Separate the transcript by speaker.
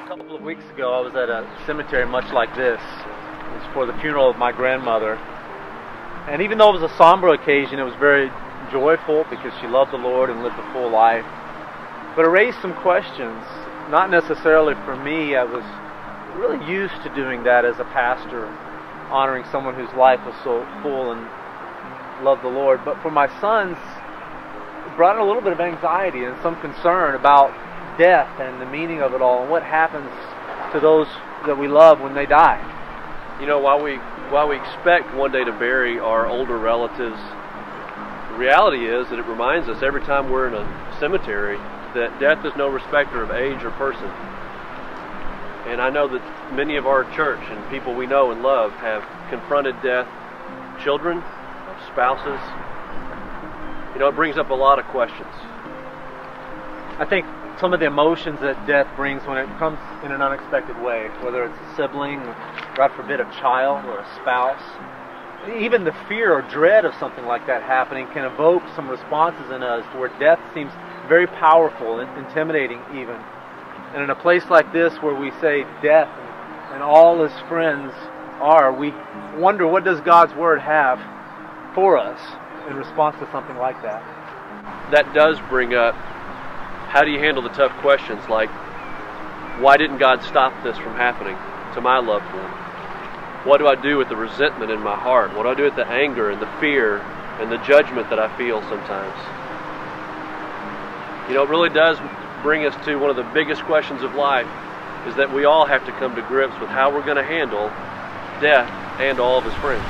Speaker 1: couple of weeks ago, I was at a cemetery much like this. It was for the funeral of my grandmother. And even though it was a somber occasion, it was very joyful because she loved the Lord and lived a full life. But it raised some questions, not necessarily for me. I was really used to doing that as a pastor, honoring someone whose life was so full and loved the Lord. But for my sons, it brought in a little bit of anxiety and some concern about death and the meaning of it all and what happens to those that we love when they die.
Speaker 2: You know, while we expect one day to bury our older relatives, the reality is that it reminds us every time we're in a cemetery that death is no respecter of age or person. And I know that many of our church and people we know and love have confronted death, children, spouses. You know, it brings up a lot of questions.
Speaker 1: I think some of the emotions that death brings when it comes in an unexpected way, whether it's a sibling, God forbid a child or a spouse, even the fear or dread of something like that happening can evoke some responses in us where death seems very powerful and intimidating even. And in a place like this where we say death and all his friends are, we wonder, what does God's Word have for us in response to something like that?
Speaker 2: That does bring up, how do you handle the tough questions like, why didn't God stop this from happening to my loved one? What do I do with the resentment in my heart? What do I do with the anger and the fear and the judgment that I feel sometimes? You know, it really does bring us to one of the biggest questions of life, is that we all have to come to grips with how we're going to handle death and all of his friends.